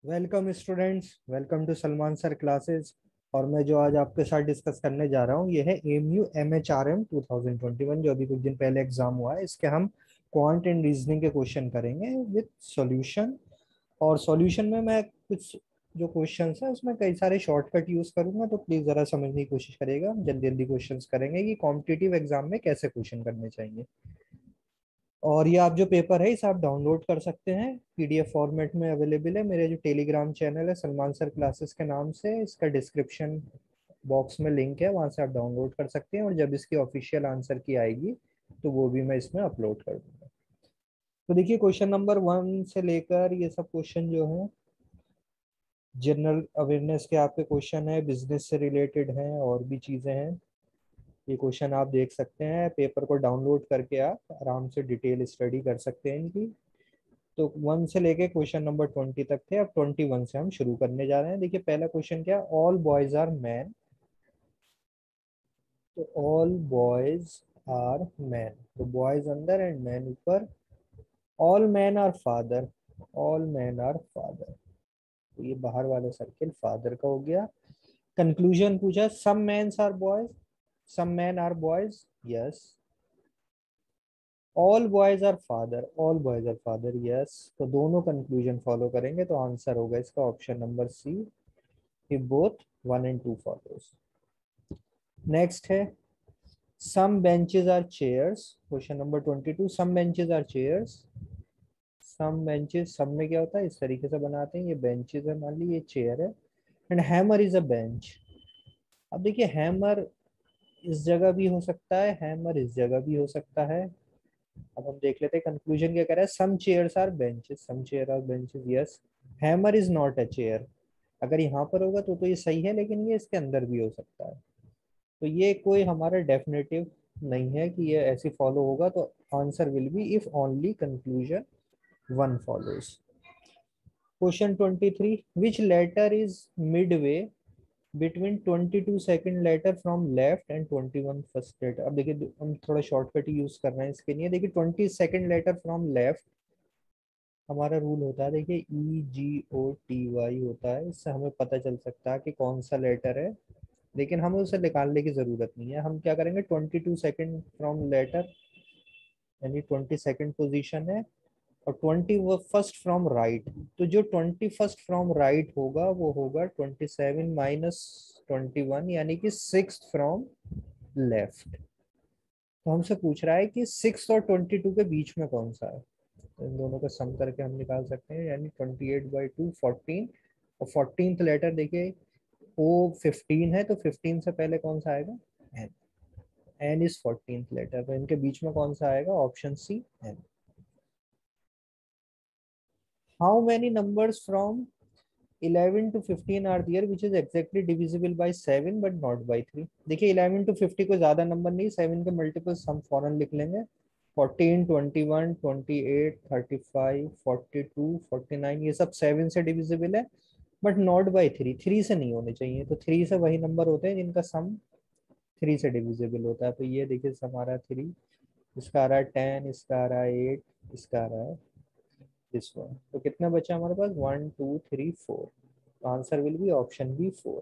Welcome students, welcome to Salman sir classes. और मैं जो आज आपके साथ डिस्कस करने जा रहा हूँ ये है एमयू MHRM 2021 जो अभी कुछ दिन पहले एग्जाम हुआ है। इसके हम क्वांट एंड रीजनिंग के क्वेश्चन करेंगे विद सॉल्यूशन। और सॉल्यूशन में मैं कुछ जो क्वेश्चंस है उसमें कई सारे शॉर्टकट यूज करूंगा, तो प्लीज जरा समझने की कोशिश करिएगा। जल्दी जल्दी क्वेश्चंस करेंगे कि कॉम्पिटिटिव एग्जाम में कैसे क्वेश्चन करने चाहिए। और ये आप जो पेपर है इसे आप डाउनलोड कर सकते हैं, PDF फॉर्मेट में अवेलेबल है। मेरे जो टेलीग्राम चैनल है सलमान सर क्लासेस के नाम से, इसका डिस्क्रिप्शन बॉक्स में लिंक है, वहां से आप डाउनलोड कर सकते हैं। और जब इसकी ऑफिशियल आंसर की आएगी तो वो भी मैं इसमें अपलोड कर दूंगा। तो देखिए क्वेश्चन नंबर 1 से लेकर ये सब क्वेश्चन जो है जनरल अवेयरनेस के आपके क्वेश्चन है, बिजनेस से रिलेटेड हैं और भी चीजें हैं। ये क्वेश्चन आप देख सकते हैं, पेपर को डाउनलोड करके आप आराम से डिटेल स्टडी कर सकते हैं इनकी। तो 1 से लेके क्वेश्चन नंबर 20 तक थे, अब 21 से हम शुरू करने जा रहे हैं। देखिए पहला क्वेश्चन क्या, ऑल बॉयज आर मैन। तो ऑल बॉयज आर मैन, तो बॉयज अंदर एंड मैन ऊपर। All man are father, all man are father, तो ये बाहर वाला सर्किल फादर का हो गया। कंक्लूजन पूछा, some mans are boys, some man are boys, yes. All boys are father, all boys are father, yes. तो दोनों कंक्लूजन फॉलो करेंगे तो आंसर होगा इसका ऑप्शन नंबर सी, कि बोथ 1 and 2 फॉलोज। नेक्स्ट है, some benches are chairs. Question number 22, some benches are chairs. Some benches, सब में क्या होता है इस तरीके से बनाते हैं, ये बेंचेस है, मान ली ये चेयर है। And hammer is a bench. अब देखिए हैमर इस जगह भी हो सकता है, हैमर इस जगह भी हो सकता है। अब हम देख लेते हैं कंक्लूजन क्या कह रहा है, some chairs are benches, some chair are benches, yes. Hammer is not a chair, अगर यहाँ पर होगा तो ये सही है, लेकिन ये इसके अंदर भी हो सकता है। तो ये कोई हमारा डेफिनेटिव नहीं है कि ये ऐसे फॉलो होगा, तो answer will be if only conclusion 1 follows. Question 23, which letter is midway between 22 second letter from left and 21 first letter. अब देखिए हम थोड़ा शॉर्टकट यूज कर रहे हैं इसके लिए। देखिए 20 सेकंड लेटर फ्रॉम लेफ्ट, हमारा रूल होता है देखिए EGOTY होता है, इससे हमें पता चल सकता है कि कौन सा लेटर है। लेकिन हमें उसे निकालने की जरूरत नहीं है। हम क्या करेंगे, 22 सेकंड फ्रॉम लेटर यानी 22nd पोजीशन है, और 21st फ्रॉम राइट। तो जो 21st फ्रॉम राइट होगा वो होगा 27 माइनस 21, यानी कि 6th फ्रॉम लेफ्ट। तो हमसे पूछ रहा है कि 6 और 22 के बीच में कौन सा है। तो इन दोनों का सम करके हम निकाल सकते हैं, यानी 28/2 14। और 14th लेटर देखिए ओ 15 है, तो 15 से पहले कौन सा आएगा, N. N is 14th letter, तो इनके बीच में कौन सा आएगा, option C, N. How many numbers from 11 to 15 are there which is exactly divisible by 7 but not by 3। देखिए 11 to 50 को ज्यादा नंबर नहीं, 7 के मल्टीपल्स हम फौरन लिख लेंगे। 14, 21, 28, 35, 42, 49, ये सब 7 से डिविजिबल है, बट नॉट बाय 3, 3 से नहीं होने चाहिए। तो 3 से वही नंबर होते हैं जिनका सम 3 से डिविजिबल होता है। तो ये देखिए हमारा 3, इसका आ रहा है 10, इसका आ रहा है 8, इसका आ रहा है दिस वन। तो कितना बचा हमारे पास, 1 2 3 4। Answer will be option B 4।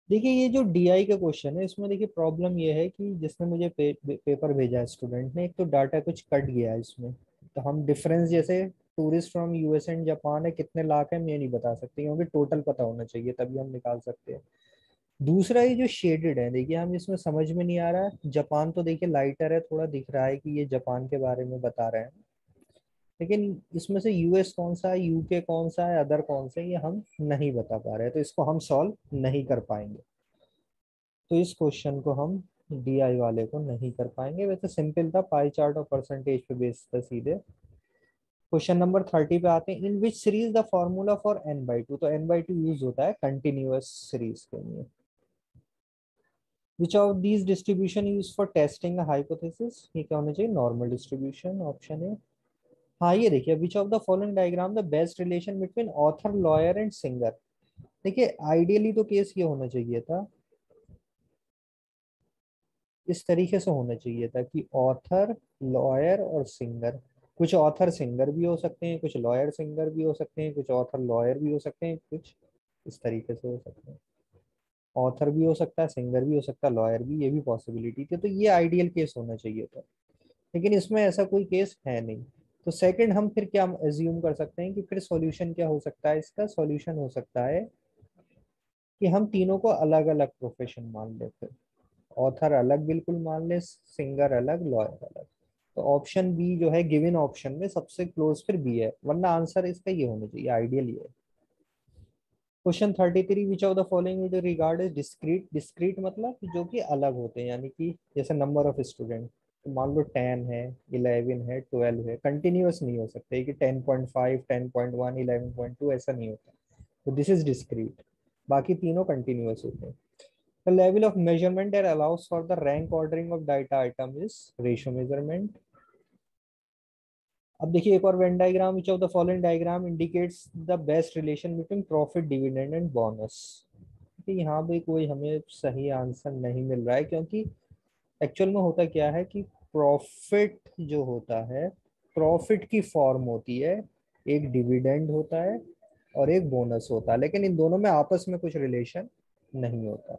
देखिए ये जो DI का क्वेश्चन है इसमें देखिए प्रॉब्लम ये है कि जिसने मुझे पेपर भेजा है स्टूडेंट ने, एक तो डाटा कुछ कट गया है इसमें। तो हम डिफरेंस जैसे tourist from US and Japan है कितने लाख है मैं नहीं बता सकते, क्योंकि टोटल पता होना चाहिए तभी हम निकाल सकते हैं। दूसरा ये जो शेडेड है देखिए, हम इसमें समझ में नहीं आ रहा है। जापान तो देखिए लाइटर है, थोड़ा दिख रहा है कि ये जापान के बारे में बता रहे हैं, लेकिन इसमें से US कौन सा है, UK कौन सा है, अदर कौन सा है, ये हम नहीं बता पा रहे हैं। तो इसको हम सॉल्व नहीं कर पाएंगे। तो इस क्वेश्चन को हम DI वाले को नहीं कर पाएंगे। वैसे सिंपल था, पाई चार्ट और परसेंटेज पे बेस था सीधे। क्वेश्चन नंबर 30 पे आते हैं, in which series the formula for n/2। तो n/2 यूज होता है कंटिन्यूअस सीरीज के लिए। Which of these distribution use for testing hypothesis, ये क्या होना चाहिए, नॉर्मल डिस्ट्रीब्यूशन, ऑप्शन है। हाँ ये देखिए, which of the following diagram the best relation between author lawyer and singer. देखिए आइडियली तो केस ये होना चाहिए था, इस तरीके से होना चाहिए था कि ऑथर, लॉयर और सिंगर। कुछ ऑथर सिंगर भी हो सकते हैं, कुछ लॉयर सिंगर भी हो सकते हैं, कुछ ऑथर लॉयर भी हो सकते हैं, कुछ इस तरीके से हो सकते हैं। ऑथर भी हो सकता है, सिंगर भी हो सकता है, लॉयर भी, ये भी पॉसिबिलिटी थी। तो ये आइडियल केस होना चाहिए था, लेकिन इसमें ऐसा कोई केस है नहीं। तो सेकंड हम फिर क्या एज्यूम कर सकते हैं कि फिर सॉल्यूशन क्या हो सकता है, इसका सॉल्यूशन हो सकता है कि हम तीनों को अलग अलग प्रोफेशन मान लेते हैं। ऑथर अलग बिल्कुल मान ले, सिंगर अलग, लॉयर अलग। तो ऑप्शन बी जो है गिवन ऑप्शन में सबसे क्लोज फिर बी है, वरना आंसर इसका ये होना चाहिए, आइडियल ये है। Question 33, which of the following with regard is discrete. Discrete मतलब कि जो कि अलग होते हैं, यानी कि जैसे नंबर ऑफ स्टूडेंट, तो मान लो 10 है, 11 है, 12 है, कंटिन्यूअस नहीं हो सकते कि 10.5, 10.1, 11.2 ऐसा नहीं होता। तो दिस इज डिस्क्रीट। बाकी तीनों कंटिन्यूअस होते हैं। The level of measurement that allows for the rank ordering of data item is ratio measurement. अब देखिए एक और Venn diagram, which of the following diagram indicates the best relation between profit, dividend and bonus. यहाँ पे कोई हमें सही answer नहीं मिल रहा है, क्योंकि एक्चुअल में होता क्या है कि प्रॉफिट जो होता है, प्रॉफिट की फॉर्म होती है, एक डिविडेंड होता है और एक बोनस होता है, लेकिन इन दोनों में आपस में कुछ रिलेशन नहीं होता।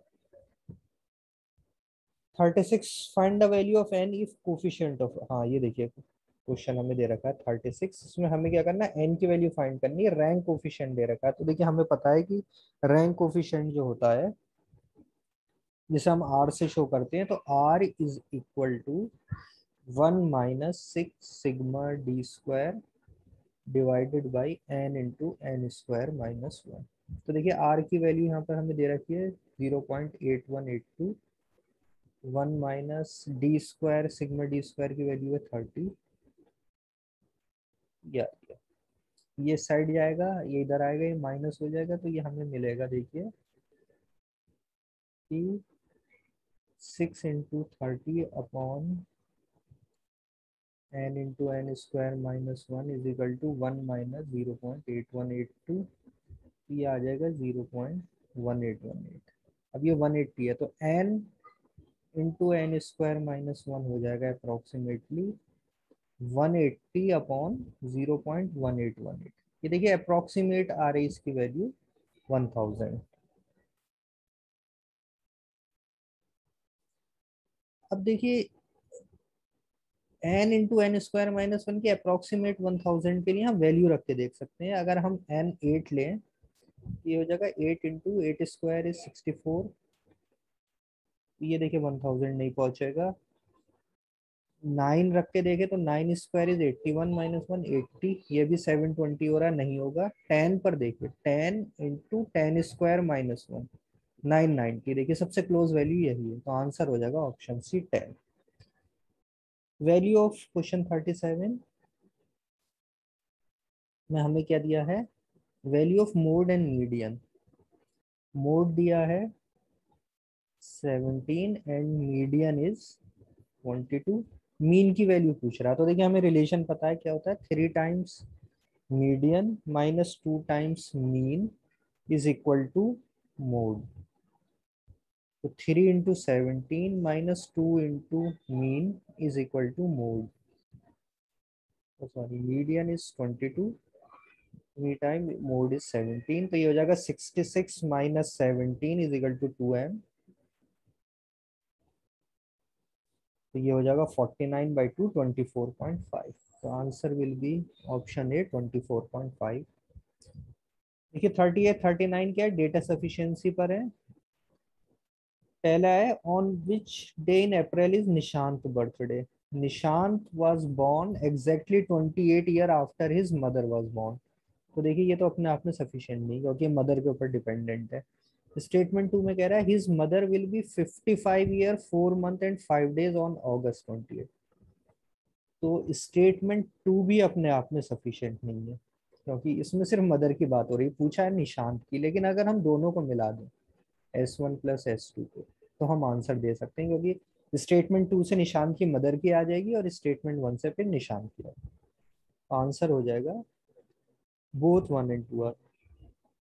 36, find the value of N if coefficient of, हाँ ये देखिए क्वेश्चन हमें दे रखा है 36, इसमें हमें क्या करना है, एन की वैल्यू फाइंड करनी है, रैंक कोफिशिएंट दे रखा है। तो देखिए हमें पता है कि रैंक कोफिशिएंट जो होता है, जिसे हम आर से शो करते हैं, तो R is equal to 1 - 6 sigma D square divided by N into N square -1। तो देखिए आर की वैल्यू यहाँ पर हमें दे रखी है 0.8182। 1 - D² सिग्मा डी स्क्वायर की वैल्यू है 30। या ये साइड जाएगा, ये इधर आएगा, ये माइनस हो जाएगा, तो ये हमें मिलेगा देखिए कि 6 × 30 upon n × n² -1 is equal to 1 - 0.8182। ये आ जाएगा 0.1818। अब ये 180 है, तो n इंटू n² -1 हो जाएगा अप्रोक्सीमेटली 180/0.1818। ये देखिए अप्रोक्सीमेट आ रही इसकी वैल्यू 1000। अब देखिए n × n² -1 की अप्रोक्सीमेट 1000 के लिए हम वैल्यू रख के देख सकते हैं। अगर हम n 8 लें, ये हो जाएगा 8 × 8² इज 64। ये देखिए 1000 नहीं पहुंचेगा। 9 रख के देखे तो 9² इज 81 - 1 80, ये भी 720 हो रहा, नहीं होगा। 10 पर देखिए 10 × 10² -1 990, देखिए सबसे क्लोज वैल्यू यही है, तो आंसर हो जाएगा option C 10। Value of question 37 में हमें क्या दिया है, value of mode and median. Mode दिया है 17 एंड मीडियन इज 22। मीन की वैल्यू पूछ रहा है, तो देखिए हमें रिलेशन पता है क्या होता है, 3 times median -2 times mean is equal to mode. तो 3 × 17 -2 into mean is equal to mode. तो sorry, median is 22, me time mode is 17, तो ये हो जाएगा 66 - 17 इज इक्वल टू 2m। तो ये हो जाएगा 49/2 24.5। तो answer will be option A 24.5। देखिए 38 39 क्या है, डेटा सफिशिएंसी पर है। पहला है on which day in April is Nishant birthday. Nishant was born exactly 28 year after his mother was born. तो देखिए ये तो अपने आप में सफिशिएंट नहीं, क्योंकि मदर के ऊपर डिपेंडेंट है। स्टेटमेंट 2 में कह रहा है his mother will be 55 year 4 month and 5 days on August 28। तो स्टेटमेंट 2 भी अपने आप में सफिशिएंट नहीं है, क्योंकि इसमें सिर्फ मदर की बात हो रही है, पूछा है निशांत की। लेकिन अगर हम दोनों को मिला दें, S1 + S2 को, तो हम आंसर दे सकते हैं, क्योंकि स्टेटमेंट 2 से निशांत की मदर की आ जाएगी और स्टेटमेंट 1 से फिर निशांत की आएगी। आंसर हो जाएगा बोथ 1 and 2 आर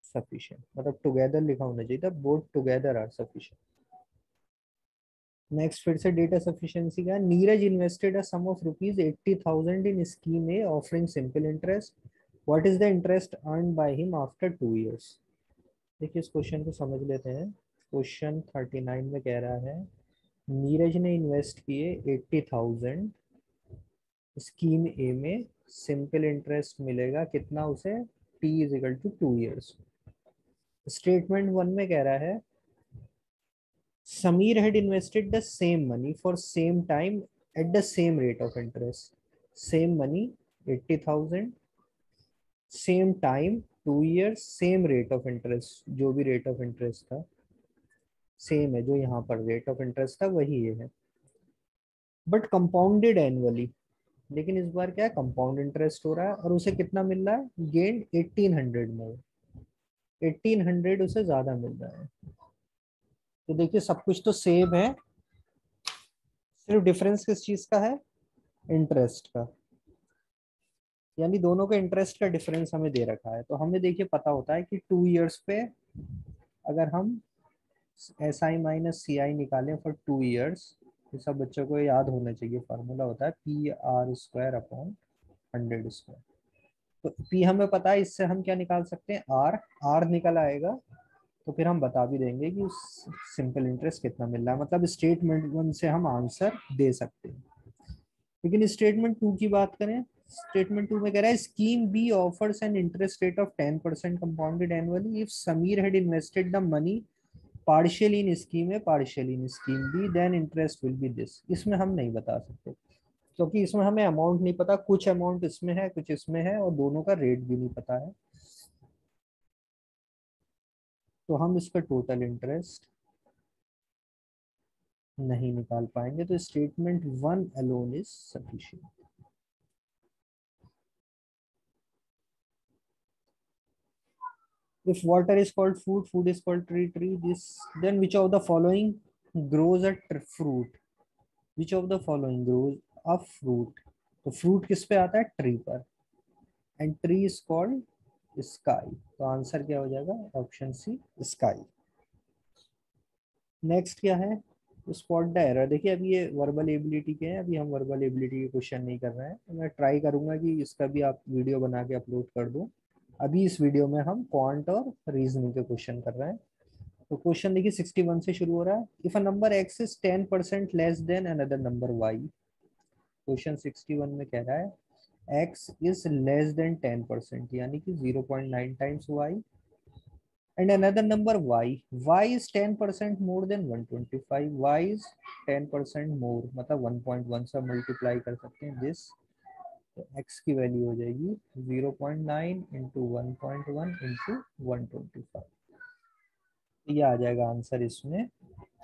सफिशिएंट, मतलब टुगेदर लिखा होना चाहिए था, both together are sufficient. Next फिर से डेटा सफिशिएंसी का, Neeraj invested a sum of ₹80,000 in scheme A offering simple interest, what is the interest earn by him after 2 years। देखिए इस क्वेश्चन को समझ लेते हैं। क्वेश्चन 39 में कह रहा है नीरज ने इन्वेस्ट किए 80,000 स्कीम ए में, सिंपल इंटरेस्ट मिलेगा कितना उसे, T = 2 years। स्टेटमेंट 1 में कह रहा है Samir had invested the same money for same time at the same rate of interest. Same money 80,000, same time 2 years, same rate of interest, जो भी rate of interest था सेम है, जो यहाँ पर रेट ऑफ इंटरेस्ट था वही ये है, बट कंपाउंडेड एनुअली। लेकिन इस बार क्या है, कंपाउंड इंटरेस्ट हो रहा है और उसे कितना मिल रहा है, गेन 1800 में, 1800 उसे ज्यादा मिल रहा है। तो देखिए सब कुछ तो सेम है, सिर्फ डिफरेंस किस चीज का है, इंटरेस्ट का। यानी दोनों का इंटरेस्ट का डिफरेंस हमें दे रखा है। तो हमें देखिए पता होता है कि 2 years पे अगर हम SI - CI निकालें फॉर 2 years, ये सब बच्चों को याद होना चाहिए, फार्मूला होता है PR² / 100²। तो P हमें पता है, इससे हम क्या निकाल सकते हैं, R निकल आएगा। तो फिर हम बता भी देंगे कि सिंपल इंटरेस्ट कितना मिल रहा है, मतलब स्टेटमेंट 1 से हम आंसर दे सकते हैं। लेकिन स्टेटमेंट 2 की बात करें, स्टेटमेंट 2 में कह रहा है scheme B offers an interest rate of 10% compounded annually if Sameer had invested the money partially in scheme A partially in scheme B then interest will be this. इसमें हम नहीं बता सकते क्योंकि इसमें हमें अमाउंट नहीं पता, कुछ अमाउंट इसमें है कुछ इसमें है और दोनों का रेट भी नहीं पता है। तो हम इस पर टोटल इंटरेस्ट नहीं निकाल पाएंगे। तो statement 1 alone is sufficient. If water is called food, food is called tree, this, then which of the following grows a fruit? Which of the following grows a fruit? तो fruit किस पे आता है, tree पर, and tree is called sky. तो answer क्या हो जाएगा, ऑप्शन सी स्काई। नेक्स्ट क्या है, स्पॉट द एरर। देखिए अभी ये वर्बल एबिलिटी के हैं, अभी हम वर्बल एबिलिटी के क्वेश्चन नहीं कर रहे हैं। तो मैं ट्राई करूंगा कि इसका भी आप वीडियो बना के अपलोड कर दूं। अभी इस वीडियो में हम क्वांट और रीजनिंग के क्वेश्चन कर रहे हैं। तो क्वेश्चन देखिए 61 से शुरू हो रहा है। If a number x is 10% less than another number y। Question 61 में कह रहा है x इज लेस देन 10%, यानी कि 0.9 times y, and another number y is 10% more than 125, y is 10% more, मतलब 1.1 से मल्टीप्लाई कर सकते हैं दिस। तो x की वैल्यू हो जाएगी 0.9 इंटू 1.1 इंटू 125। ये आ जाएगा आंसर इसमें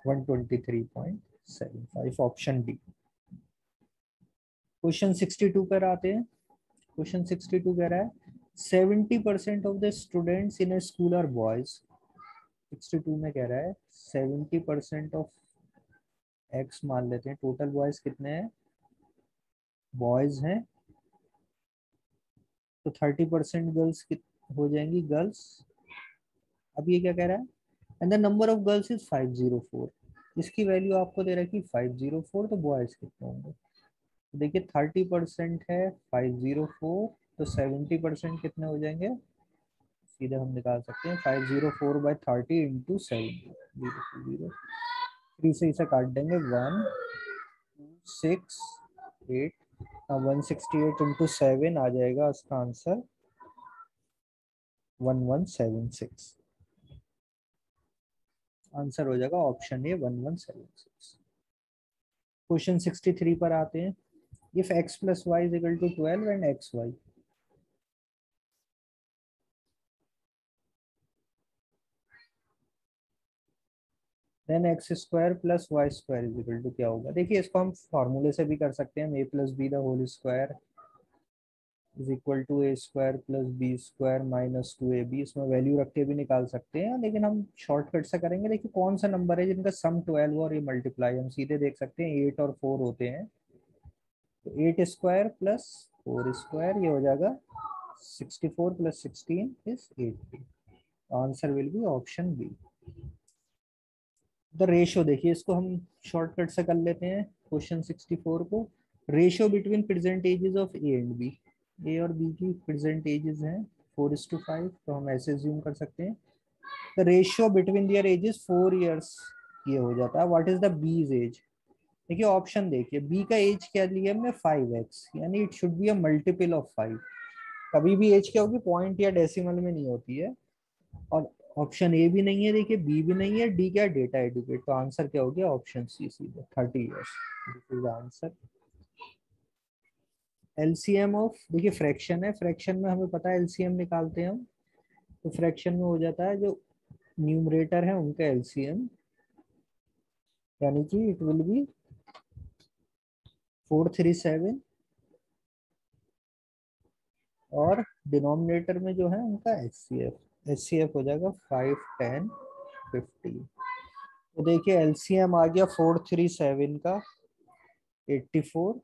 123.75, ऑप्शन डी। क्वेश्चन 62 पर आते हैं। क्वेश्चन 62 कह रहा है 70% of the students in a school are boys. 62 में कह रहा है 70% ऑफ एक्स मान लेते हैं, टोटल बॉयज कितने हैं, बॉयज हैं, तो 30% गर्ल्स हो जाएंगी गर्ल्स। अब ये क्या कह रहा है, and the number of girls is 504। इसकी वैल्यू आपको दे रखी 504, तो बॉयज कितने होंगे। तो देखिए 30% है 504, तो 70% कितने हो जाएंगे, सीधे हम निकाल सकते हैं 504/30 इंटू 70, 0 3 से इसे काट देंगे 1 2 6 8। 168 इंटू 7 आ जाएगा इसका आंसर 1176। आंसर हो जाएगा ऑप्शन ए 1176। क्वेश्चन 63 पर आते हैं। If x + y = 12 and xy। Then x² + y² क्या होगा। देखिए इसको हम फॉर्मूले से भी कर सकते हैं, a + b the whole square is equal to a² + b² - 2ab। इसमें वैल्यू रख के भी निकाल सकते हैं, लेकिन हम शॉर्टकट से करेंगे। देखिए कौन सा नंबर है जिनका सम 12 और ये मल्टीप्लाई, हम सीधे देख सकते हैं 8 और 4 होते हैं। तो 8² + 4², ये हो जाएगा 64 + 16 is 80। Answer will be option B. The ratio देखिए, इसको हम शॉर्टकट से कर लेते हैं क्वेश्चन 64 को। Ratio between present ages of A and B, A और बी की प्रेजेंट एजेस हैं 4:5, तो हम ऐसे अज्यूम कर सकते हैं the ratio between their ages 4 years, ये हो जाता है। What is the B's age? देखिए ऑप्शन देखिए, बी का एज क्या लिया हमने 5x, यानी it should be a multiple of 5। कभी भी एज क्या होगी, पॉइंट या डेसिमल में नहीं होती है। और ऑप्शन ए भी नहीं है, देखिए बी भी नहीं है, डी क्या डेटा एडुकेट, तो आंसर क्या हो गया ऑप्शन सी सीधे 30 years, this is answer. LCM of, देखिए फ्रैक्शन है, फ्रैक्शन में हमें पता है एलसीएम निकालते हैं हम, तो फ्रैक्शन में हो जाता है जो न्यूमरेटर है उनका एलसीएम, यानी कि इट विल बी 437, और डिनोमिनेटर में जो है उनका एचसीएफ, एचसीएफ हो जाएगा 5, 10, 50। तो देखिए एलसीएम आ गया 437 का 84,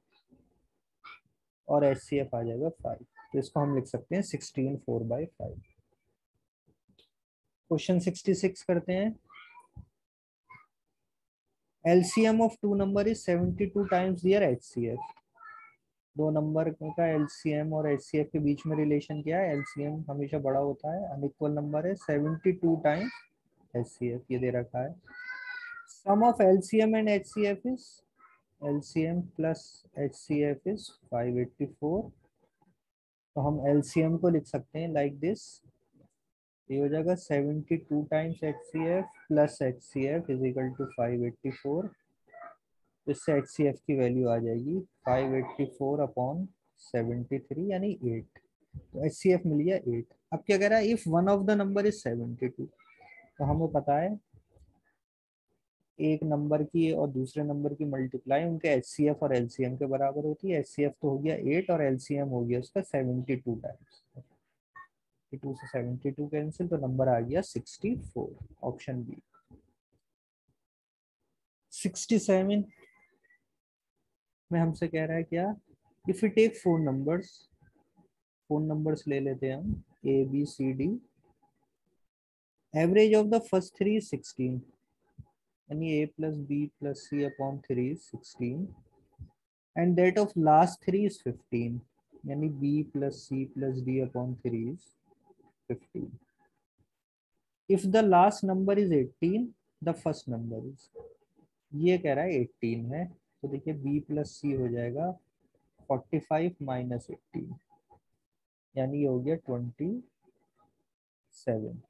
और एचसीएफ आ जाएगा 5, तो इसको हम लिख सकते हैं 16 4/5। क्वेश्चन 66 करते हैं। LCM of two number is 72 times their HCF. दो नंबर का एलसीएम और एचसीएफ के बीच में रिलेशन क्या है? एलसीएम हमेशा बड़ा होता है, अनइक्वल नंबर है, 72 टाइम्स एचसीएफ ये दे रखा है। Sum of LCM and HCF is, LCM plus HCF is 584, तो हम एलसीएम को लिख सकते हैं लाइक दिस, ये हो जाएगा 72 times HCF plus HCF is equal to 584। इससे एचसीएफ की वैल्यू आ जाएगी 584 अपॉन 73, यानी 8। तो एचसीएफ मिल गया 8। अब क्या कह रहा है, if one of the number is 72, तो हमें पता है एक नंबर की और दूसरे नंबर की मल्टीप्लाई उनके एचसीएफ और एलसीएम के बराबर होती है। एचसीएफ तो हो गया 8 और एलसीएम हो गया उसका 72 टाइम्स, 2 से 72 कैंसिल, तो नंबर आ गया 64, ऑप्शन बी। 67 में हमसे कह रहा है क्या, if you take four numbers ले लेते हैं हम, A B C D, average of the first three 16, यानी A plus B plus C upon 3 16, and that of last three is 15, यानी B plus C plus D upon 3 is 15। If the last number is 18, the first number is, ये कह रहा है 18 है, तो देखिए B plus सी हो जाएगा 45 माइनस 18, यानी ये हो गया 27।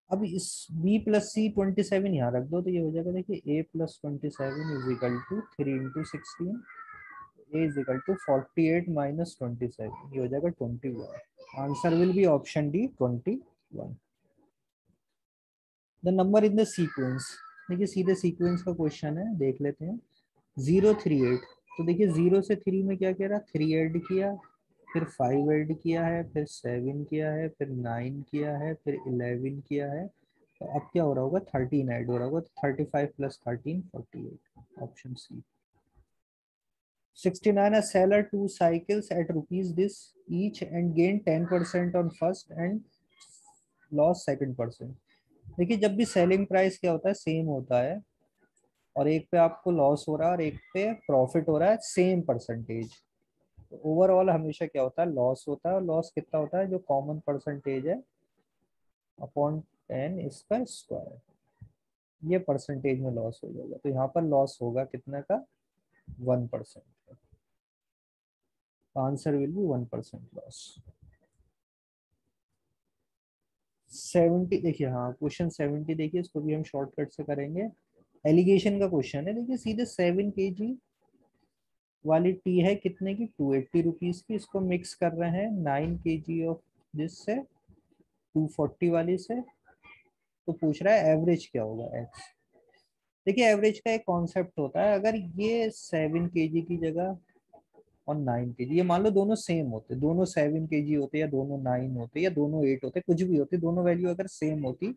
अब इस b प्लस सी 27 यहाँ रख दो, तो ये हो जाएगा, देखिए a plus 27 is equal to 3 into 16, a is equal to 48 minus 27, ये हो जाएगा 21। Answer will be option D 21। The number in the sequence, देखिए सीधे सीक्वेंस का क्वेश्चन है, देख लेते हैं। 038, तो देखिए 0 से 3 में क्या कह रहा, 3 ऐड किया, फिर 5 ऐड किया है, फिर 7 किया है, फिर 9 किया है, फिर 11 किया है, तो अब क्या हो रहा होगा, 13 ऐड हो रहा होगा, तो 35 plus 13 48, option C. 69, a seller 2 cycles at rupees this each and gain 10% on first and loss second percent। देखिए जब भी सेलिंग प्राइस क्या होता है, सेम होता है, और एक पे आपको लॉस हो रहा है और एक पे प्रॉफिट हो रहा है, सेम परसेंटेज, तो ओवरऑल हमेशा क्या होता है, लॉस होता है। और लॉस कितना होता है, जो कॉमन परसेंटेज है अपॉन 10 इसका स्क्वायर, ये परसेंटेज में लॉस हो जाएगा, तो यहाँ पर लॉस होगा कितने का, 1%। Answer will B 1% loss. 70 देखिए, हाँ क्वेश्चन 70 देखिए, इसको भी हम शॉर्टकट से करेंगे। एलिगेशन का क्वेश्चन है, देखिए सीधे 7 kg वाली टी है कितने की, 280 रुपीज की, इसको मिक्स कर रहे हैं 9 kg ऑफ दिस से 240 वाली से, तो पूछ रहा है एवरेज क्या होगा एक्स। देखिए एवरेज का एक कॉन्सेप्ट होता है, अगर ये 7 kg की जगह और 9 kg, ये मान लो दोनों सेम होते, दोनों 7 kg होते, या दोनों 9 होते, या दोनों 8 होते, कुछ भी होते, दोनों वैल्यू अगर सेम होती,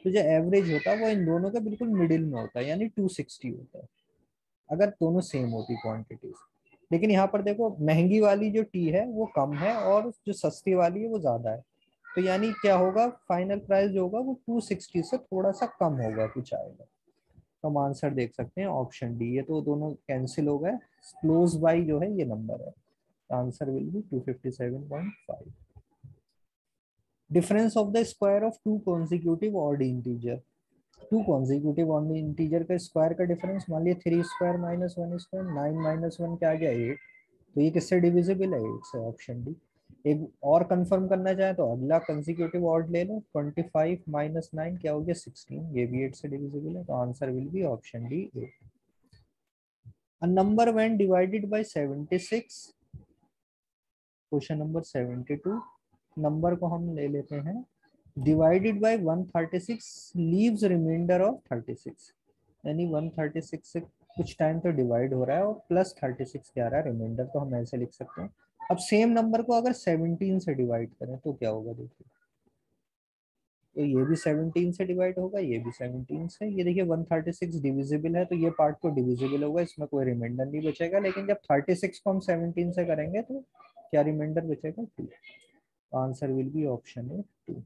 तो जो एवरेज होता है वो इन दोनों का बिल्कुल मिडिल में होता है, यानी 260 होता है, अगर दोनों सेम होती क्वांटिटीज। लेकिन यहाँ पर देखो महंगी वाली जो टी है वो कम है, और जो सस्ती वाली है वो ज्यादा है, तो यानी क्या होगा, फाइनल प्राइस जो होगा वो 260 से थोड़ा सा कम होगा, कुछ आएगा। तो हम आंसर देख सकते हैं ऑप्शन डी। ये तो दोनों कैंसिल हो गए, क्लोज बाई जो है ये नंबर है, answer will B 257.5। Difference of the square of two consecutive odd integer. Two consecutive odd integer का स्क्वायर का डिफरेंस, मान लिया 3 स्क्वायर माइनस 1 स्क्वायर, 9 माइनस 1 क्या आ गया 8, तो ये किससे डिविजिबल है 8 से, ऑप्शन डी। एक और कंफर्म करना चाहे तो अगला कंसेक्यूटिव ऑड ले लो, 25 माइनस 9 क्या हो गया 16, ये भी 8 से डिविजिबल है, तो answer will be option D 8। A number when divided by 76, question number 72, number को हम ले लेते हैं divided by 136 leaves remainder of 36, यानी 136 से कुछ टाइम तो डिवाइड हो रहा है और प्लस 36 क्या आ रहा है रिमाइंडर, तो हम ऐसे लिख सकते हैं। अब सेम नंबर को अगर 17 से डिवाइड करें तो क्या होगा देखिए, तो ये भी 17 से डिवाइड होगा, ये भी 17 से, ये देखिए 136 डिविजिबल है तो ये पार्ट तो डिविजिबल होगा, इसमें कोई रिमाइंडर नहीं बचेगा, लेकिन जब 36 को हम 17 से करेंगे तो क्या रिमाइंडर बचेगा 2, answer will be option A 2।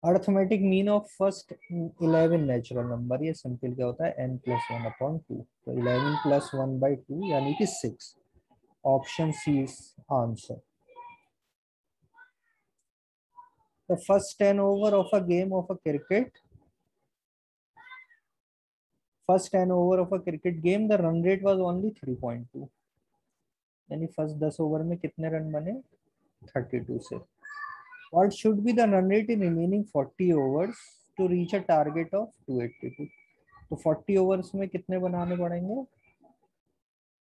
Arithmetic mean of first 11 natural number, ये सिंपल क्या होता है n + 1/2, तो 11 + 1/2 यानी कि 6, option C is answer. The first 10 over of a game of a cricket, first 10 over of a cricket game, the run rate was only 3.2, यानी first 10 over में कितने रन बने 32 से। What should be the run rate in remaining 40 overs to reach a target of 282, तो 40 overs में कितने बनाने पड़ेंगे,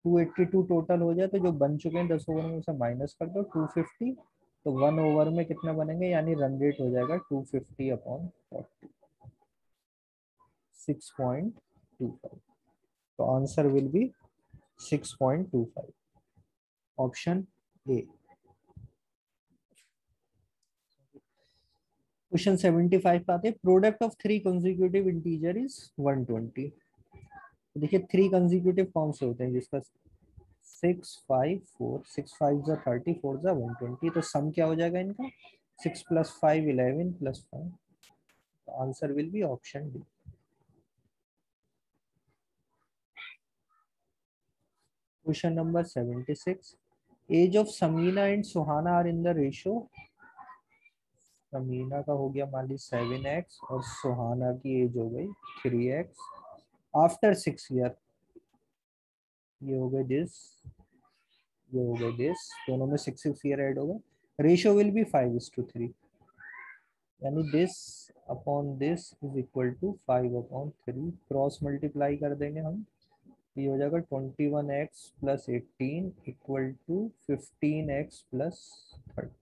282 टोटल हो जाए, तो जो बन चुके हैं 10 ओवर में उसे माइनस कर दो 250, तो 1 ओवर में कितने बनेंगे, यानी रन रेट हो जाएगा 250/40, 6.25, तो answer will B 6.25, option A. Question 75 पे आते हैं, product of 3 consecutive integer is 120। तो देखिए 3 कंसेक्यूटिव कौन से होते हैं, जिसका 6 5 4, 6 5 जा 30, 4 जा 120, तो सम क्या हो जाएगा इनका 6 + 5 11 + 5, answer will be option D. Question number 76, age of Samina and Suhana are in the ratio, Samina का हो गया मान ली 7x और सुहाना की एज हो गई 3x आफ्टर 6 ईयर, ये हो गए दिस, ये हो गए दिस, दोनों में 6 ईयर ऐड हो गए, रेशियो विल बी 5:3, यानी this upon this is equal to 5/3, cross multiply कर देंगे हम, ये हो जाएगा 21x + 18 इक्वल टू 15x + 30,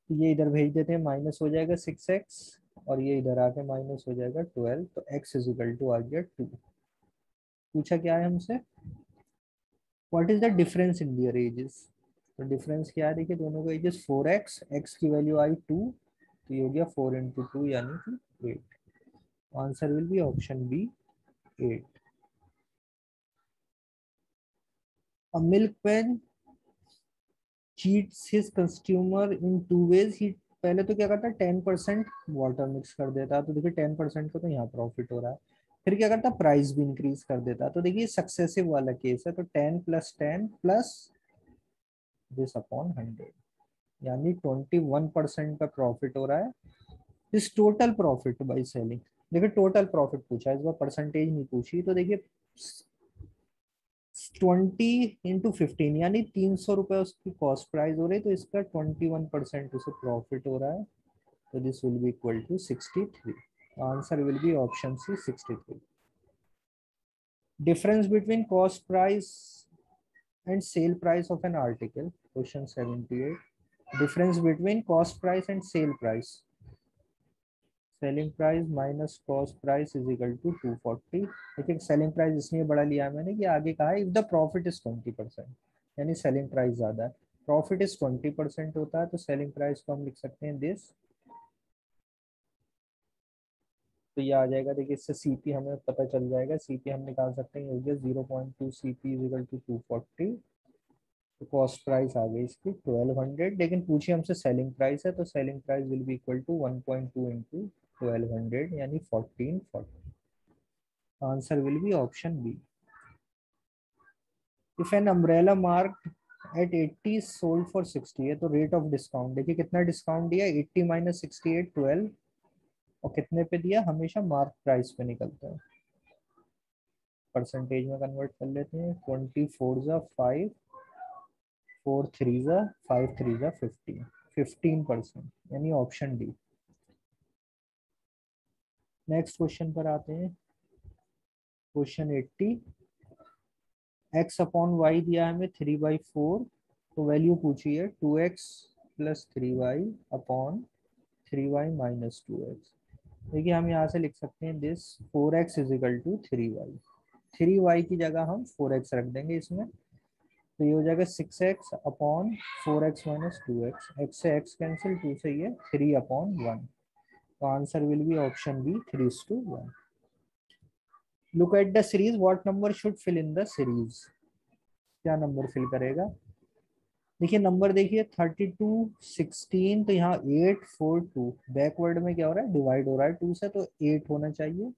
ये इधर भेज देते हैं, माइनस हो जाएगा 6x और ये इधर आके माइनस हो जाएगा 12, तो x इज इक्वल टू आ गया 2। पूछा क्या है हमसे, what is the difference in their ages, तो डिफरेंस क्या है देखिए, दोनों का एजेस 4x, x की वैल्यू आई 2, तो ये हो गया 4 × 2 यानी कि 8, answer will be option B 8। A milkman cheats his consumer in 2 ways, ही पहले तो क्या करता है 10% वाटर मिक्स कर देता है, तो देखिए 10% का तो यहाँ प्रॉफिट हो रहा है, फिर क्या करता है प्राइस भी इंक्रीज कर देता है, तो देखिए सक्सेसिव वाला केस है, तो 10 + 10 प्लस दिस अपॉन 100, यानी 21% का प्रॉफिट हो रहा है, इस टोटल प्रॉफिट बाई सेलिंग, देखिए टोटल प्रॉफिट पूछा है, इस बार परसेंटेज नहीं पूछी, तो देखिए 20 × 15 यानी 300 रुपए उसकी कॉस्ट प्राइस हो रही है, तो इसका 21% उसे प्रॉफिट हो रहा है, तो this will be equal to 63, answer will be option C 63। Difference between cost price and sell price of an article, question 78, difference between cost price and sell price, selling price minus cost price is equal to 240, देखिए selling price इसलिए बड़ा लिया है मैंने कि आगे कहा है इफ द प्रॉफिट इज 20%, यानी सेलिंग प्राइस ज्यादा है, प्रॉफिट इज 20% होता है, तो सेलिंग प्राइस को हम लिख सकते हैं दिस, तो ये आ जाएगा, देखिए इससे सीपी हमें पता चल जाएगा, सीपी हम निकाल सकते हैं, 0.2 CP इज इक्वल टू 240, तो कॉस्ट प्राइस आ गई इसकी 1200, लेकिन पूछिए हमसे सेलिंग प्राइस है, तो selling price will be equal to 1.2 into 1200 यानी 1440। Answer will be option B. If an umbrella mark at 80 sold for 60 है, तो रेट ऑफ डिस्काउंट देखिए कितना डिस्काउंट दिया, 80 माइनस 68 12, और कितने पे दिया, हमेशा मार्क प्राइस पे निकलता है, परसेंटेज में कन्वर्ट कर लेते हैं, 24 जा 5, 4 3 जा 5 3 जा 15, 15%, यानी ऑप्शन डी। नेक्स्ट क्वेश्चन पर आते हैं, क्वेश्चन 80। एक्स अपॉन वाई दिया है हमें 3/4, तो वैल्यू पूछी है 2x plus 3y upon 3y minus 2x। देखिए हम यहाँ से लिख सकते हैं this 4x is equal to 3y, 3y की जगह हम 4x रख देंगे इसमें, तो ये हो जाएगा 6x upon 4x minus 2x, x से x कैंसिल, 2 से ये 3/1, तो answer will be option B 3:1। Look at the series, what number should fill in the series, क्या नंबर फिल करेगा। देखिए नंबर देखिए 32 16, तो यहाँ 8 4 2, बैकवर्ड में क्या हो रहा है, डिवाइड हो रहा है 2 से, तो 8 होना चाहिए,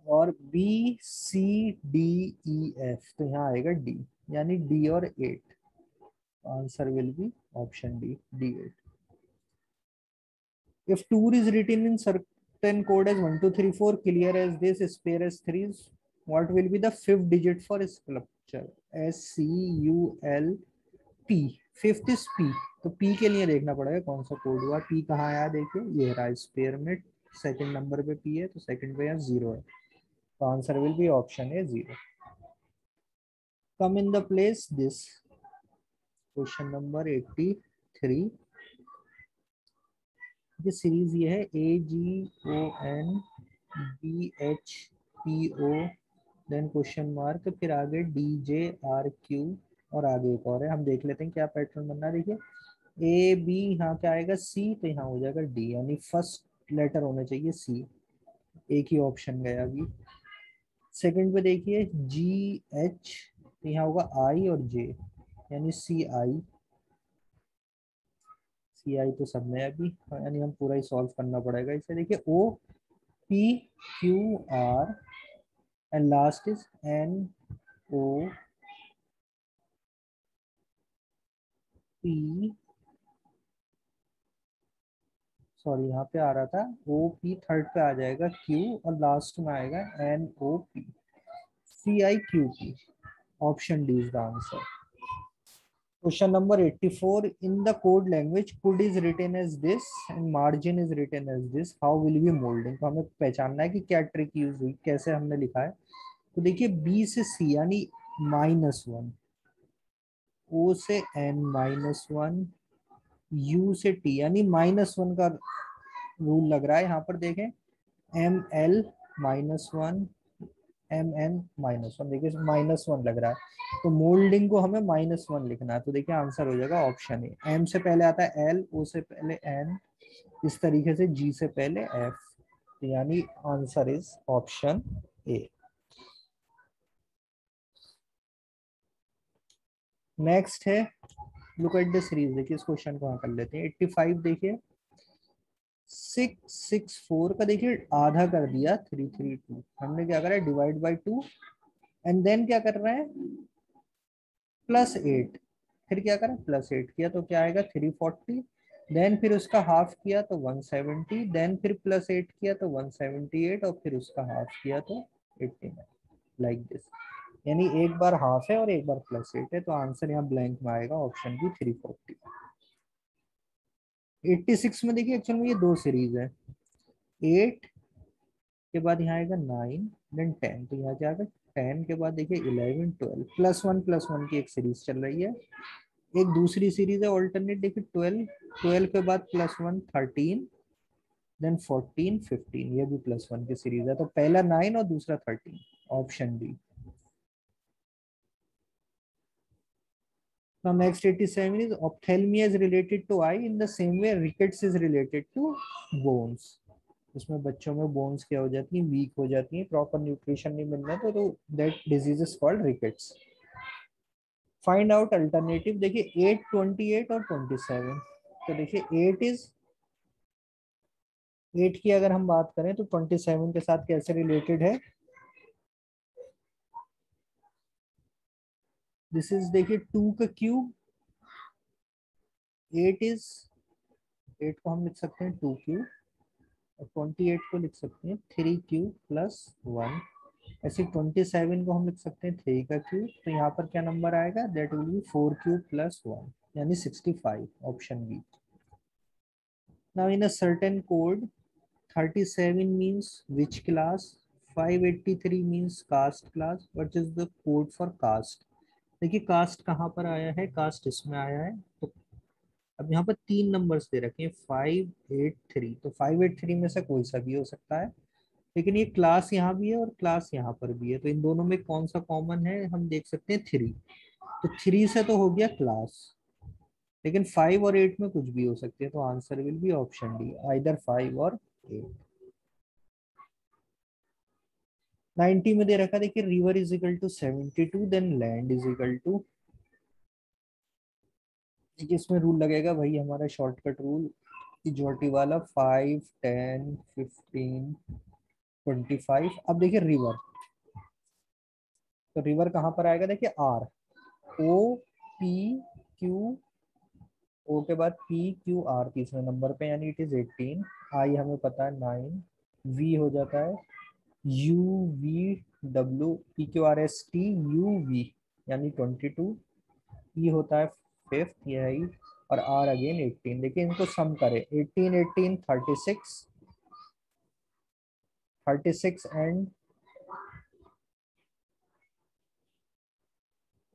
और B C D E F, तो यहाँ आएगा डी, यानी डी और 8, answer will be option D, D8। If tour is written in certain code as 1 2 3 4, clear as this, spare as 3s, what will be the fifth digit for sculpture? SCULP, fifth is P, तो P के लिए देखना पड़ेगा कौन सा code हुआ, P कहाँ आया, देखिए ये रहा स्पेयर में, सेकंड नंबर पे P है, तो सेकंड पे यहाँ 0 है, तो आंसर विल बी ऑप्शन है 0। Come in the place this, question number 83। ये सीरीज ये है AGONBHPO, देन क्वेश्चन मार्क, फिर आगे DJRQ, और आगे एक और है, हम देख लेते हैं क्या पैटर्न बनना है। देखिए AB, यहाँ क्या आएगा C, तो यहाँ हो जाएगा D, यानी फर्स्ट लेटर होना चाहिए C, एक ही ऑप्शन गया अभी। सेकंड पे देखिए GH, तो यहाँ होगा I और J, यानी CI तो सब में है अभी, यानी हम पूरा ही सॉल्व करना पड़ेगा इसे। देखिए OPQR and last is NOP, sorry यहाँ पे आ रहा था OP, थर्ड पे आ जाएगा Q, और लास्ट में आएगा NOP, CIQP, option D is the answer. Question number 84. In the code language, code is written as this and margin is written as this. How will we molding? तो हमें पहचानना है कि क्या ट्रिक यूज हुई, कैसे हमने लिखा है। तो देखिए B से C यानी -1, O से N -1, U से T यानी -1 का रूल लग रहा है यहाँ पर, देखें ML -1, MN -1, देखिए -1 लग रहा है, तो मोल्डिंग को हमें -1 लिखना है, तो देखिए आंसर हो जाएगा ऑप्शन ए। M से पहले आता है L, O से पहले N, इस तरीके से G से पहले F, तो यानी answer is option A. Next है लुक एट द सीरीज, देखिए इस क्वेश्चन को कर लेते हैं। 85 देखिए 664 का देखिए आधा कर दिया 332, हमने क्या करा, डिवाइड बाई 2, एंड देन क्या कर रहे हैं, +8, फिर क्या करा, +8 किया तो क्या आएगा 340, देन फिर उसका हाफ किया तो 170, देन फिर +8 किया तो 178, और फिर उसका हाफ किया तो 89, लाइक दिस, यानी एक बार हाफ है और एक बार +8 है, तो आंसर यहाँ ब्लैंक में आएगा ऑप्शन बी 340। 86 में देखिए एक्चुअल में ये दो सीरीज है, 8 के बाद यहाँ आएगा 9 देन 10, तो यहाँ क्या आएगा 10 के बाद देखिए 11 12, +1 की एक सीरीज चल रही है। एक दूसरी सीरीज है ऑल्टरनेट, देखिए 12 के बाद +1 13, देन 14 15, ये भी +1 की सीरीज है, तो पहला 9 और दूसरा 13, option D. Now next 87 is ophthalmia is related to eye in the same way rickets is related to bones. उसमें बच्चों में बोन्स क्या हो जाती है, वीक हो जाती है, प्रॉपर न्यूट्रिशन नहीं मिल रहा, तो that disease is called rickets. Find out alternative. देखिए 8, 28 और 27। तो देखिए 8 की अगर हम बात करें तो 27 के साथ कैसे रिलेटेड है। दिस इज देखिए 2 का क्यूब। 8 इज 8 को हम लिख सकते हैं 2 क्यूब, और 28 को लिख सकते हैं 3 क्यूब प्लस 1। ऐसे 27 को हम लिख सकते हैं 3 का क्यूब। तो यहाँ पर क्या नंबर आएगा, that will be 4 cube plus 1, यानी 65, option B. Now in a certain code 37 means which class, 583 means caste class, what is the code for caste। देखिए कास्ट कहाँ पर आया है, कास्ट इसमें आया है। तो अब यहाँ पर 3 नंबर्स दे रखे हैं 583, तो 583 में से कोई सा भी हो सकता है, लेकिन ये क्लास यहाँ भी है और क्लास यहाँ पर भी है, तो इन दोनों में कौन सा कॉमन है, हम देख सकते हैं 3। तो 3 से तो हो गया क्लास, लेकिन 5 और 8 में कुछ भी हो सकती है, तो answer will be option D, either 5 और 8। 90 में दे रखा, देखिए river is equal to 72, then land is equal to, देखिए इसमें रूल लगेगा भाई हमारा शॉर्टकट रूल, इजोटी वाला, 5, 10, 15, 25। अब देखिए रिवर, तो रिवर कहाँ पर आएगा, देखिए आर, ओ पी क्यू, ओ के बाद पी क्यू आर तीसरे नंबर पे, यानी इट इज 18। आई हमें पता है 9, वी हो जाता है U V W, P Q R S T U V, यानी 22। ई होता है फिफ्थ, यही, और आर अगेन 18। देखिए इनको सम करें, 18, 18, 36, 36 एंड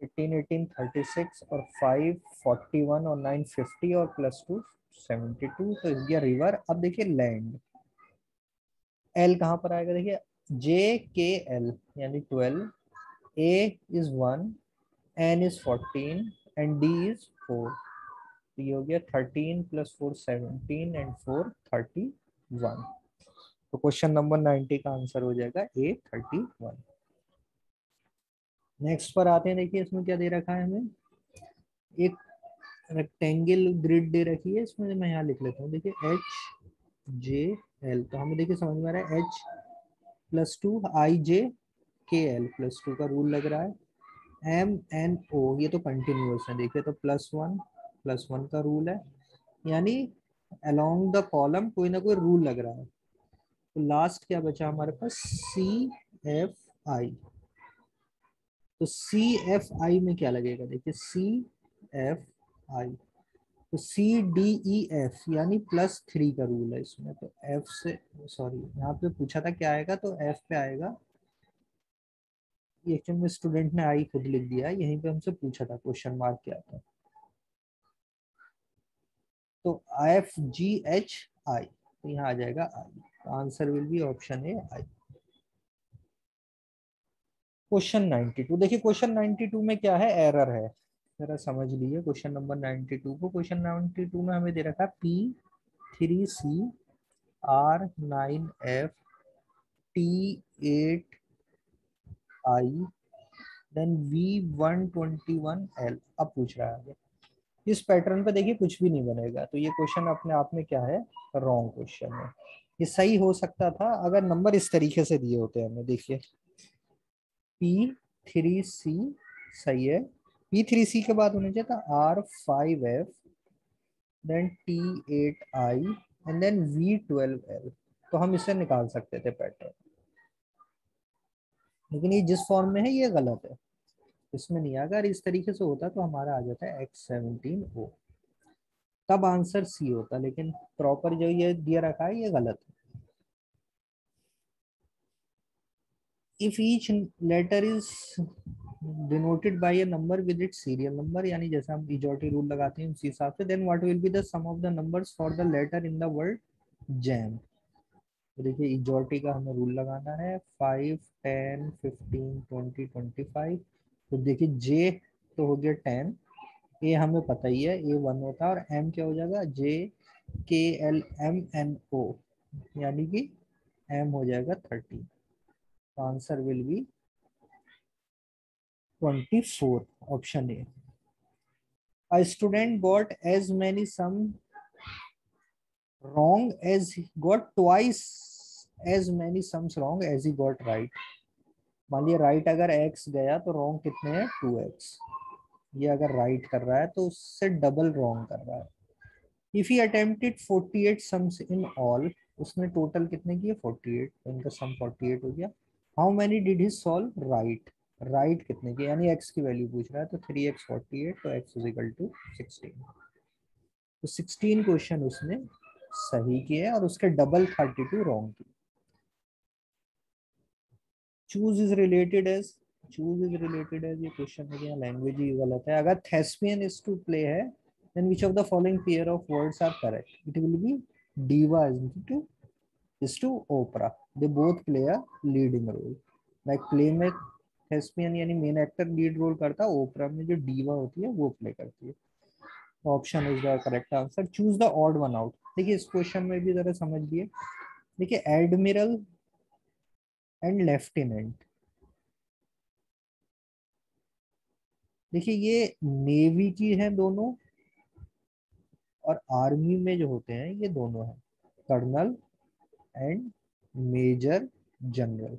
18, 18, 36 और 5, 41 और 9, 50 और प्लस 2, 72। तो इस गया रिवर। अब देखिए लैंड, एल कहाँ पर आएगा, देखिए जे के एल, यानी 12, A is 1, N is 14 and D is 4। तो ये हो गया 13 प्लस 4 17 एंड 4 31। तो क्वेश्चन नंबर 90 का आंसर हो जाएगा ए 31। नेक्स्ट पर आते हैं, देखिए इसमें क्या दे रखा है हमें, एक रेक्टेंगल ग्रिड दे रखी है, इसमें मैं यहाँ लिख लेता हूँ, देखिए एच जे एल। तो हमें देखिए समझ में आ रहा है एच प्लस 2 आई जे के एल प्लस 2 का रूल लग रहा है। एम एन ओ ये तो कंटिन्यूअस है, देखिए तो प्लस वन का रूल है, यानी अलोंग द कॉलम कोई ना कोई रूल लग रहा है। तो लास्ट क्या बचा हमारे पास, सी एफ आई। तो सी एफ आई में क्या लगेगा, देखिए सी एफ आई, तो सी डी ई एफ, यानी +3 का रूल है इसमें। तो एफ से, सॉरी यहाँ पे पूछा था क्या आएगा, तो एफ पे आएगा। ये एक्चुअली में स्टूडेंट ने आई खुद लिख दिया है, यहीं पे हमसे पूछा था, क्वेश्चन मार्क क्या था। तो एफ जी एच आई, तो यहाँ आ जाएगा आई। तो answer will be option A I. Question 92, देखिए क्वेश्चन 92 में क्या है, एरर है, जरा समझ लीजिए क्वेश्चन नंबर 92 को। क्वेश्चन 92 में हमें दे रखा है P3C R9F T8I then V121L। अब पूछ रहा है आगे, इस पैटर्न पे देखिए कुछ भी नहीं बनेगा, तो ये क्वेश्चन अपने आप में क्या है, रॉन्ग क्वेश्चन है। ये सही हो सकता था अगर नंबर इस तरीके से दिए होते हमें, देखिए P3C सही है, P3C के बाद होना चाहिए था R5F then T8I and then V12L। तो हम इसे निकाल सकते थे पैटर्न, लेकिन ये जिस फॉर्म में है ये गलत है, इसमें नहीं। अगर इस तरीके से होता तो हमारा आ जाता है X17O, तब आंसर सी होता, लेकिन प्रॉपर जो ये दिया रखा है ये गलत है। If each letter is denoted by a number with its serial number, यानी जैसे हम इजोटी रूल लगाते हैं उसी हिसाब से, then what will be the sum of the numbers for the letter in the word jam. तो देखिए इजोटी का हमें रूल लगाना है, 5, 10, 15, 20, 25। तो देखिए जे तो हो गया 10, ए हमें पता ही है ए 1 होता है, और एम क्या हो जाएगा, जे के एल एम एन ओ, यानी कि एम हो जाएगा 30। Answer will B 24 option A. A student got as many sum wrong as he got twice as many sums wrong as he got right. मान लिया राइट अगर x गया तो wrong कितने हैं 2x। ये अगर राइट कर रहा है तो उससे डबल रॉन्ग कर रहा है। If he attempted 48 sums in all, उसने टोटल कितने किए 48, तो इनका सम 48 हो गया। How many did he solve right, right कितने किए, यानी x की वैल्यू पूछ रहा है, तो 3x 48, तो x इज इक्वल टू 16। तो 16 क्वेश्चन उसने सही किए और उसके डबल 32 रॉन्ग किए। Choose is related as, choose is related as, ये क्वेश्चन है क्या, लैंग्वेज ही गलत है। अगर थेस्पियन इज टू प्ले है, then which of the following pair of words are correct? It will be diva is to opera. They both play a leading role. Like play में thespian यानी main actor lead role करता है, ओपरा में जो diva होती है वो play करती है। Option is the correct answer. Choose the odd one out. देखिए इस क्वेश्चन में भी जरा समझ लिए। देखिए एडमिरल एंड लेफ्टिनेंट, देखिए ये नेवी की है दोनों, और आर्मी में जो होते हैं ये दोनों हैं, कर्नल एंड मेजर जनरल।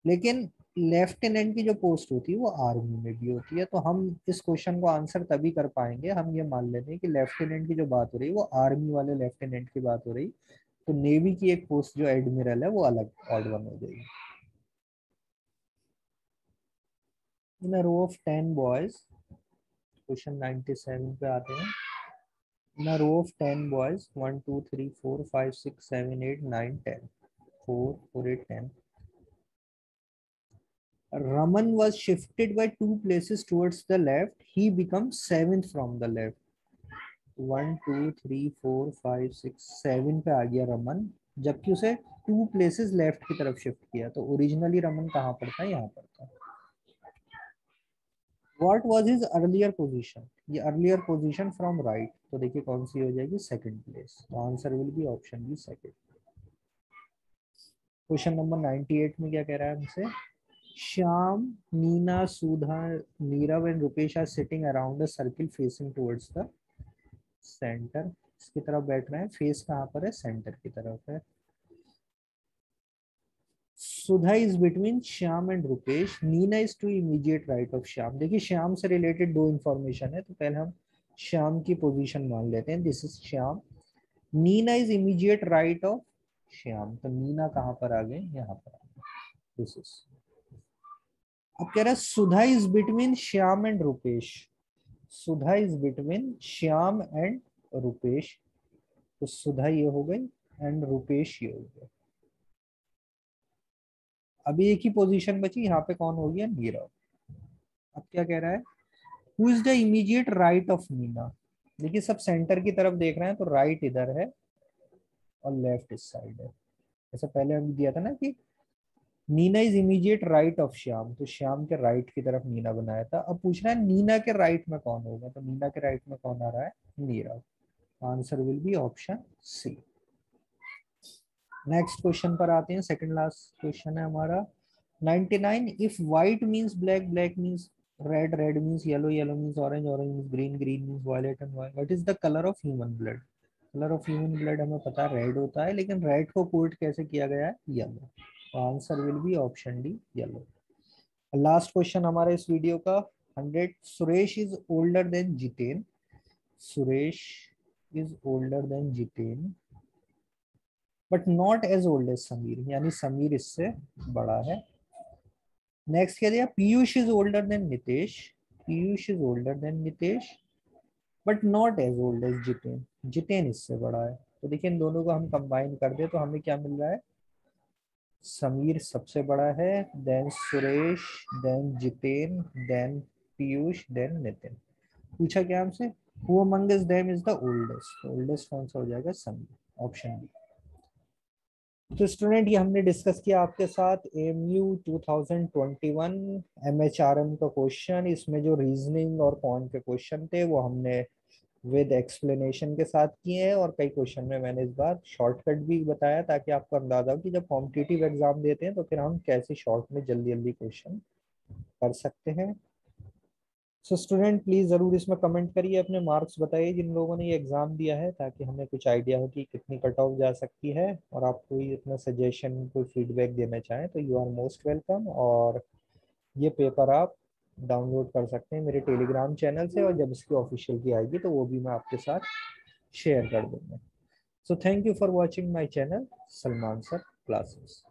लेकिन लेफ्टिनेंट की जो पोस्ट होती है वो आर्मी में भी होती है। तो हम इस क्वेश्चन को आंसर तभी कर पाएंगे, हम ये मान लेते हैं कि लेफ्टिनेंट की जो बात हो रही है वो आर्मी वाले लेफ्टिनेंट की बात हो रही, तो नेवी की एक पोस्ट जो एडमिरल है वो अलग ऑड वन हो जाएगी। इन अ रो ऑफ 10 बॉयज, क्वेश्चन 97 पे आते हैं। इन अ row of 10 boys 1 2 3 4 5 6 7 8 9 10, 4 4 8 10, Raman was shifted by 2 places towards the left. He becomes 7th from the left. 1 2 3 4 5 6 7 पे आ गया रमन, जबकि उसे 2 प्लेसेस लेफ्ट की तरफ शिफ्ट किया। तो ओरिजिनली रमन कहाँ पर था, यहाँ पर था। What was his earlier position? ये earlier position from right, तो देखिए कौन सी हो जाएगी, सेकंड प्लेस। तो answer will be option B second. Question number 98 में क्या कह रहा है हमसे, Shyam, Neena, Sudha, Neerav and Rupesh are sitting around a circle facing towards the center. इसकी तरफ बैठ रहे हैं, फेस कहाँ पर है, सेंटर की तरफ है। Sudha is between Shyam and Rupesh, Neena is to immediate right of Shyam. देखिए श्याम से रिलेटेड दो इंफॉर्मेशन है, तो पहले हम श्याम की पोजीशन मान लेते हैं, this is Shyam. Neena is immediate right of Shyam, तो नीना कहाँ पर आ गए, यहाँ पर आ गए, दिस इज। अब कह रहा है Sudha is between Shyam and Rupesh, Sudha is between Shyam and Rupesh, तो सुधा ये हो गई एंड रुपेश ये हो गया। अभी एक ही पोजीशन बची, यहाँ पे कौन हो गया, नीरव। अब क्या कह रहा है, who is the immediate right of Neena. देखिए सब सेंटर की तरफ देख रहे हैं, तो राइट इधर है और लेफ्ट इस साइड है। जैसे पहले हम दिया था ना कि Neena is immediate right of Shyam, तो श्याम के राइट की तरफ नीना बनाया था। अब पूछ रहा है नीना के राइट में कौन होगा, तो नीना के राइट में कौन आ रहा है, Nirav. Answer will be option C. Next question पर आते हैं, सेकंड लास्ट क्वेश्चन है हमारा 99। If white means black, black means red, red means yellow, yellow means orange, orange means green, green means violet and white is the colour of human blood. Colour of human blood हमें पता है red होता है, लेकिन red को coat कैसे किया गया है, yellow. Answer will be option D, yellow. Last question हमारे इस वीडियो का 100। Suresh is older than Jiten, Suresh is older than Jiten but not as old as Samir, यानी समीर इससे बड़ा है। नेक्स्ट क्या दिया, Piyush is older than Nitesh, Piyush is older Nitesh Nitesh but not as old as Jiten, Jiten इससे बड़ा है। तो देखिए इन दोनों को हम कंबाइन कर दे तो हमें क्या मिल रहा है, समीर सबसे बड़ा है, then Suresh, then Jiten, then Piyush, then Nitin. पूछा क्या हमसे, who among them is the oldest, oldest कौन सा हो जाएगा, समीर, ऑप्शन बी। तो स्टूडेंट ये हमने डिस्कस किया आपके साथ AMU 2021 MHRM का क्वेश्चन। इसमें जो रीजनिंग और कौन के क्वेश्चन थे वो हमने विद एक्सप्लेनेशन के साथ किए हैं, और कई क्वेश्चन में मैंने इस बार शॉर्टकट भी बताया ताकि आपको अंदाजा हो कि जब कॉम्पिटिटिव एग्जाम देते हैं तो फिर हम कैसे शॉर्ट में जल्दी जल्दी क्वेश्चन कर सकते हैं। सो स्टूडेंट प्लीज जरूर इसमें कमेंट करिए, अपने मार्क्स बताइए जिन लोगों ने ये एग्जाम दिया है, ताकि हमें कुछ आइडिया हो कि कितनी कट ऑफ जा सकती है। और आप कोई अपना सजेशन कोई फीडबैक देना चाहें तो यू आर मोस्ट वेलकम। और ये पेपर आप डाउनलोड कर सकते हैं मेरे टेलीग्राम चैनल से, और जब इसकी ऑफिशियल की आएगी तो वो भी मैं आपके साथ शेयर कर दूंगा। So thank you for watching my channel Salman sir classes.